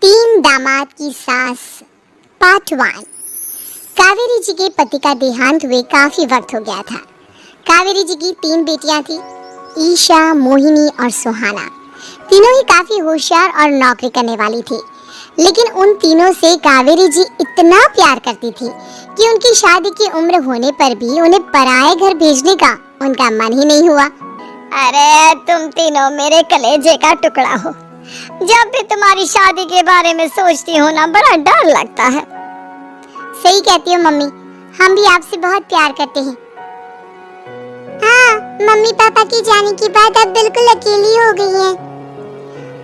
तीन दामाद की सास पार्ट 1। कावेरी जी के पति का देहांत हुए काफी वक्त हो गया था। कावेरी जी की 3 बेटियां थी, ईशा, मोहिनी और सुहाना। तीनों ही काफी होशियार और नौकरी करने वाली थी, लेकिन उन तीनों से कावेरी जी इतना प्यार करती थी कि उनकी शादी की उम्र होने पर भी उन्हें पराए घर भेजने का उनका मन ही नहीं हुआ। अरे तुम तीनों मेरे कलेजे का टुकड़ा हो। जब भी तुम्हारी शादी के बारे में सोचती हूँ ना, बड़ा डर लगता है। सही कहती हो मम्मी, हम भी आपसे बहुत प्यार करते हैं। हाँ, मम्मी पापा की जाने के बाद अब बिल्कुल अकेली हो गई हैं।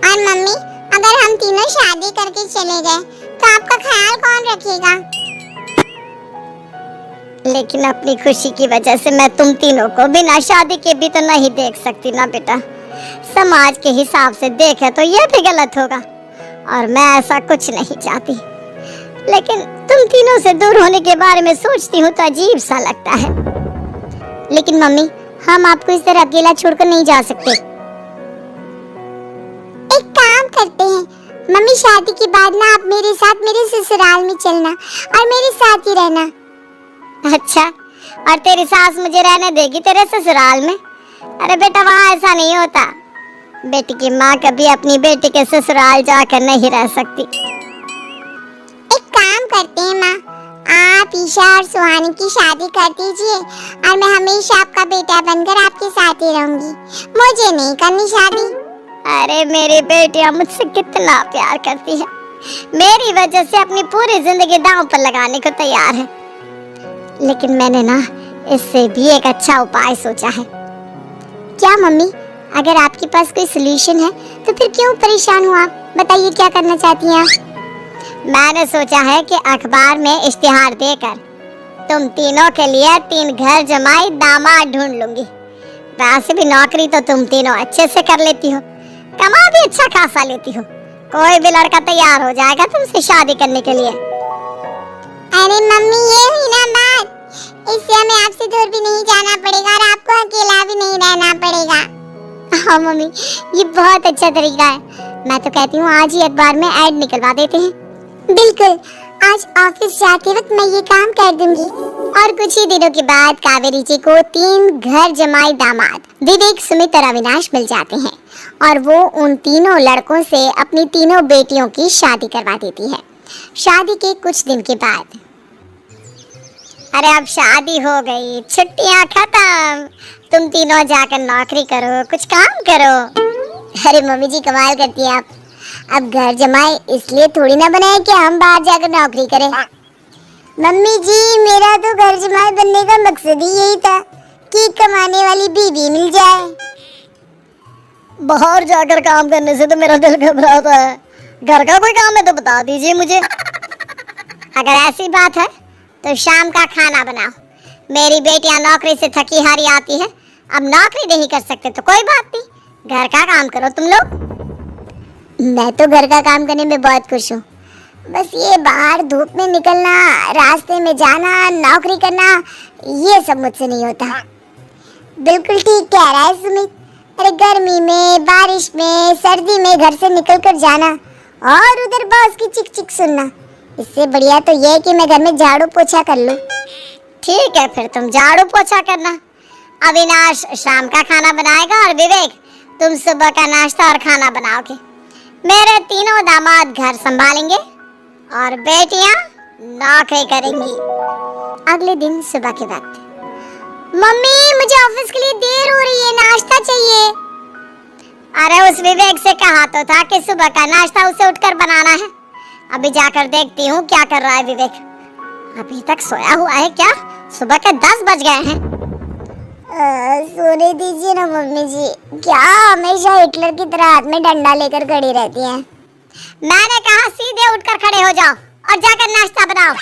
और मम्मी, अगर हम तीनों शादी करके चले गए तो आपका ख्याल कौन रखेगा? लेकिन अपनी खुशी की वजह से मैं तुम तीनों को बिना शादी के भी तो नहीं देख सकती ना बेटा। समाज के हिसाब से देखे तो ये भी गलत होगा और मैं ऐसा कुछ नहीं चाहती। लेकिन तुम तीनों से दूर होने के बारे में सोचती हूँ तो अजीब सा लगता है। लेकिन मम्मी, हम आपको इस तरह अकेला छोड़कर नहीं जा सकते। एक काम करते हैं मम्मी, शादी के बाद ना आप मेरे साथ मेरे ससुराल में चलना और मेरे साथ ही रहना। अच्छा, और तेरी सास मुझे रहने देगी तेरे ससुराल में? अरे बेटा, वहाँ ऐसा नहीं होता। बेटी की माँ कभी अपनी बेटी के ससुराल जाकर नहीं रह सकती। एक काम करते हैं माँ, आप ईशा और सुहानी की शादी कर दीजिए और मैं हमेशा आपका बेटा बनकर आपके साथ ही रहूंगी। मुझे नहीं करनी शादी। अरे मेरी बेटियाँ मुझसे कितना प्यार करती है, मेरी वजह से अपनी पूरी जिंदगी दांव पर लगाने को तैयार है। लेकिन मैंने ना इससे भी एक अच्छा उपाय सोचा है। क्या मम्मी? अगर आपके पास कोई सलूशन है तो फिर क्यों परेशान हो आप? बताइए क्या करना चाहती हैं आप? मैंने सोचा है कि अखबार में इश्तिहार देकर तुम तीनों के लिए 3 घर जमाई दामाद ढूंढ लूंगी। वैसे भी नौकरी तो तुम तीनों अच्छे से कर लेती हो, कमा भी अच्छा खासा लेती हो। कोई भी लड़का तैयार हो जाएगा तुमसे शादी करने के लिए। अरे मम्मी, ये हुई ना बात, इससे हमें आपसे दूर भी नहीं जाना पड़ेगा और आपको अकेला भी नहीं रहना पड़ेगा। हाँ मम्मी, ये बहुत अच्छा तरीका है। मैं तो कहती हूँ आज ही अखबार में ऐड निकलवा देते हैं। बिल्कुल, आज ऑफिस जाते वक्त मैं ये काम कर दूंगी। और कुछ ही दिनों के बाद कावेरी जी को 3 घर जमाई दामाद विवेक, सुमित और अविनाश मिल जाते हैं और वो उन तीनों लड़कों से अपनी तीनों बेटियों की शादी करवा देती है। शादी के कुछ दिन के बाद, अरे अब शादी हो गई, छुट्टियां खत्म, तुम तीनों जाकर नौकरी करो, कुछ काम करो। अरे मम्मी जी कमाल करती हैं आप। अब घर जमाए इसलिए थोड़ी ना बनाए कि हम बाहर जाकर नौकरी करें। मम्मी जी, मेरा तो घर जमाए बनने का मकसद ही यही था कि कमाने वाली बीवी मिल जाए। बाहर जाकर काम करने से तो मेरा दिल घबराता है। घर का कोई काम है तो बता दीजिए मुझे। अगर ऐसी बात है तो शाम का खाना बनाओ। मेरी बेटियां नौकरी से थकी हारी आती है, अब नौकरी नहीं कर सकते तो कोई बात नहीं, घर का काम करो तुम लोग। मैं तो घर का काम करने में बहुत खुश हूँ, बस ये बाहर धूप में निकलना, रास्ते में जाना, नौकरी करना, ये सब मुझसे नहीं होता। बिल्कुल ठीक कह रहा है सुमित। अरे गर्मी में, बारिश में, सर्दी में घर से निकल कर जाना और उधर बॉस की चिक चिक सुनना, इससे बढ़िया तो ये है कि मैं घर में झाड़ू पोछा कर लूं। ठीक है, फिर तुम झाड़ू पोछा करना। अविनाश शाम का खाना बनाएगा और विवेक तुम सुबह का नाश्ता और खाना बनाओगे। मेरे तीनों दामाद घर संभालेंगे और बेटियां नौकरी करेंगी। अगले दिन सुबह के वक्त, मम्मी मुझे ऑफिस के लिए देर हो रही है, नाश्ता चाहिए। अरे उस विवेक से कहा तो था कि सुबह का नाश्ता उसे उठकर बनाना है। अभी जाकर देखती हूँ क्या कर रहा है विवेक। अभी तक सोया हुआ है क्या? सुबह के 10 बज गए हैं। सोने दीजिए ना मम्मी जी, क्या हमेशा हिटलर की तरह हाथ में डंडा लेकर खड़ी रहती हैं? मैंने कहा सीधे उठकर खड़े हो जाओ और जाकर नाश्ता बनाओ।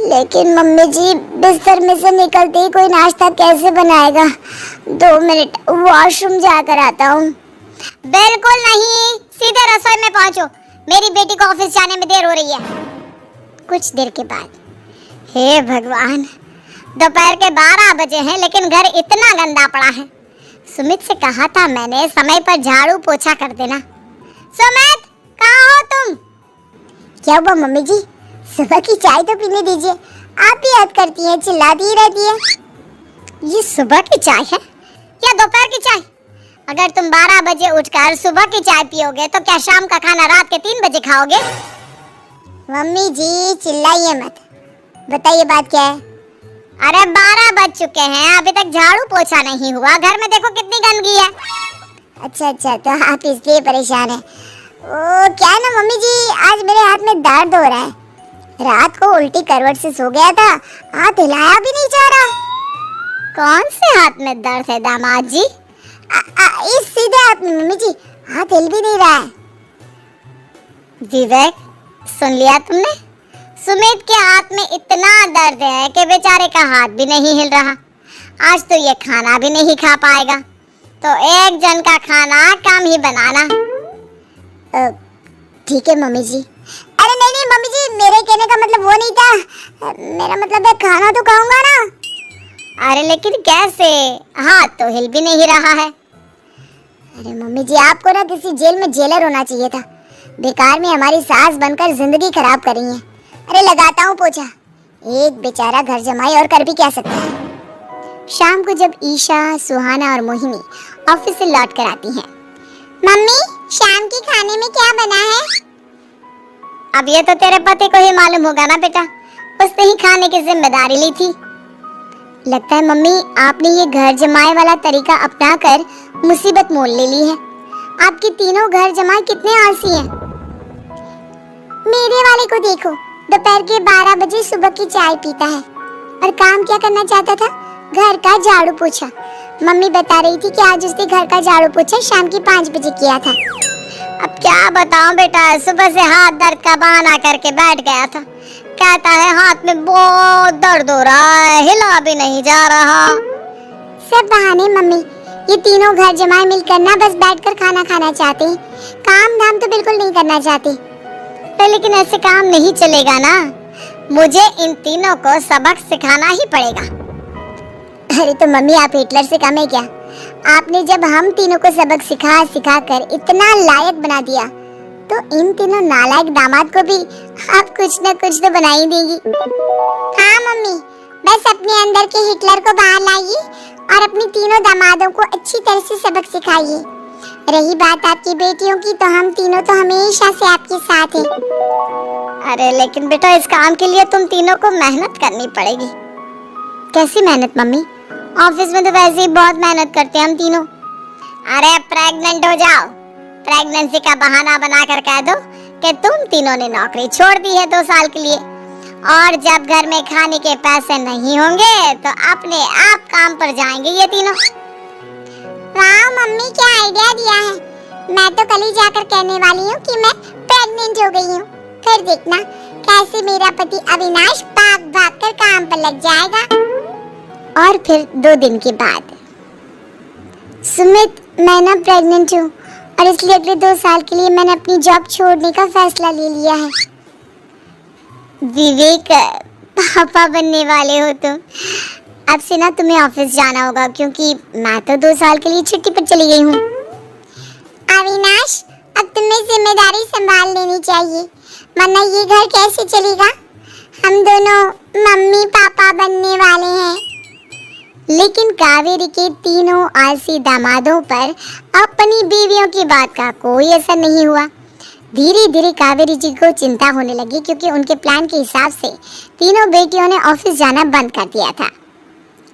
लेकिन मम्मी जी, बिस्तर में से निकलते ही कोई नाश्ता कैसे बनाएगा? 2 मिनट वॉशरूम जाकर आता हूँ। बिल्कुल नहीं, सीधे रसोई में पहुँचो, मेरी बेटी को ऑफिस जाने में देर हो रही है। कुछ देर के बाद, हे भगवान, दोपहर के 12 बजे हैं लेकिन घर इतना गंदा पड़ा है। सुमित से कहा था मैंने समय पर झाड़ू पोछा कर देना। सुमित, कहाँ हो तुम? क्या हुआ मम्मी जी? सुबह की चाय तो पीने दीजिए, आप भी याद करती हैं, चिल्लाती ही रहती है। ये सुबह की चाय है या दोपहर की चाय? अगर तुम 12 बजे उठकर सुबह की चाय पियोगे तो क्या शाम का खाना रात के 3 बजे खाओगे? मम्मी जी चिल्लाइए मत, बताइए बात क्या है? अरे 12 बज चुके हैं, अभी तक झाड़ू पोछा नहीं हुआ, घर में देखो कितनी गंदगी है। अच्छा तो आप इसलिए परेशान हैं। ओ क्या है ना मम्मी जी, आज मेरे हाथ में दर्द हो रहा है। रात को उल्टी करवट से सो गया था, हाथ हिलाया भी नहीं जा रहा। कौन से हाथ में दर्द है दामाद जी? इस सीधे हाथ में मम्मी जी, हाथ हिल भी नहीं रहा है। विवेक, सुन लिया तुमने? सुमित के हाथ में इतना दर्द है कि बेचारे का हाथ भी नहीं हिल रहा। आज तो ये खाना भी नहीं खा पाएगा, तो एक जन का खाना कम ही बनाना। ठीक है मम्मी जी। अरे नहीं मम्मी जी, मेरे कहने का मतलब वो नहीं था, मेरा मतलब है खाना तो खाऊंगा ना। अरे लेकिन कैसे? हाथ तो हिल भी नहीं रहा है। अरे मम्मी जी, आपको ना किसी जेल में जेलर होना चाहिए था, बेकार में हमारी सास बनकर जिंदगी खराब कर रही हैं। अरे लगाता हूँ पोछा, एक बेचारा घर जमाई और कर भी क्या सकता है। शाम को जब ईशा, सुहाना और मोहिनी ऑफिस से लौट कर आती हैं, मम्मी शाम के खाने में क्या बना है? अब ये तो तेरे पति को ही मालूम होगा ना बेटा, उसने ही खाने की जिम्मेदारी ली थी। लगता है मम्मी आपने ये घर जमाए वाला तरीका अपनाकर मुसीबत मोल ले ली है। आपके तीनों घर जमाए कितने आलसी हैं। मेरे वाले को देखो, दोपहर के 12 बजे सुबह की चाय पीता है और काम क्या करना चाहता था? घर का झाड़ू पोछा। मम्मी बता रही थी कि आज उसने घर का झाड़ू पोछा शाम के 5 बजे किया था। अब क्या बताऊं बेटा, सुबह से हाथ दर्द का बहाना करके बैठ गया था। कहता है हाथ में बहुत दर्द हो रहा है, हिला भी नहीं जा रहा। सब बहाने मम्मी, ये तीनों घर जमाए मिलकर ना बस बैठकर खाना खाना चाहते हैं, काम धाम तो बिल्कुल नहीं करना चाहते। तो लेकिन ऐसे काम नहीं चलेगा ना, मुझे इन तीनों को सबक सिखाना ही पड़ेगा। अरे तो मम्मी आप हिटलर से कम है क्या? आपने जब हम तीनों को सबक सिखा कर इतना लायक बना दिया, तो इन तीनों नालायक दामाद को भी आप कुछ न कुछ तो बना ही देगी। हाँ मम्मी, बस अपने अंदर के हिटलर को बाहर लाइए और अपनी तीनों दामादों को अच्छी तरह से सबक सिखाइए। रही बात आपकी बेटियों की, तो हम तीनों तो हमेशा से आपके साथ हैं। अरे लेकिन बेटा इस काम के लिए तुम तीनों को मेहनत करनी पड़ेगी। कैसी मेहनत मम्मी? ऑफिस में तो वैसे ही बहुत मेहनत करते हैं हम तीनों। अरे प्रेग्नेंट हो जाओ, प्रेगनेंसी का बहाना बनाकर कह दो कि तुम तीनों ने नौकरी छोड़ दी है 2 साल के लिए, और जब घर में खाने के पैसे नहीं होंगे तो अपने आप काम पर जाएंगे ये तीनों। वाह मम्मी क्या आइडिया दिया है, मैं तो कल ही जाकर कहने वाली हूँ कि मैं प्रेग्नेंट हो गई हूँ। फिर देखना कैसे मेरा पति अविनाश भाग भाग कर काम पर लग जाएगा। और फिर 2 दिन के बाद, सुमित मैं ना प्रेग्नेंट हूँ और इसलिए अगले 2 साल के लिए मैंने अपनी जॉब छोड़ने का फैसला ले लिया है। विवेक पापा बनने वाले हो तुम, अब से ना तुम्हें ऑफिस जाना होगा, क्योंकि मैं तो 2 साल के लिए छुट्टी पर चली गई हूँ। अविनाश अब तुम्हें जिम्मेदारी संभाल लेनी चाहिए, वरना ये घर कैसे चलेगा? हम दोनों मम्मी पापा बनने वाले हैं। लेकिन कावेरी के तीनों आलसी दामादों पर अपनी बीवियों की बात का कोई असर नहीं हुआ। धीरे धीरे कावेरी जी को चिंता होने लगी, क्योंकि उनके प्लान के हिसाब से तीनों बेटियों ने ऑफिस जाना बंद कर दिया था।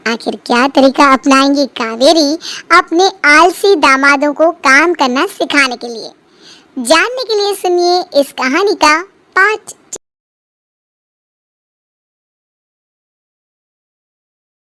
आखिर क्या तरीका अपनाएंगी कावेरी अपने आलसी दामादों को काम करना सिखाने के लिए? जानने के लिए सुनिए इस कहानी का पार्ट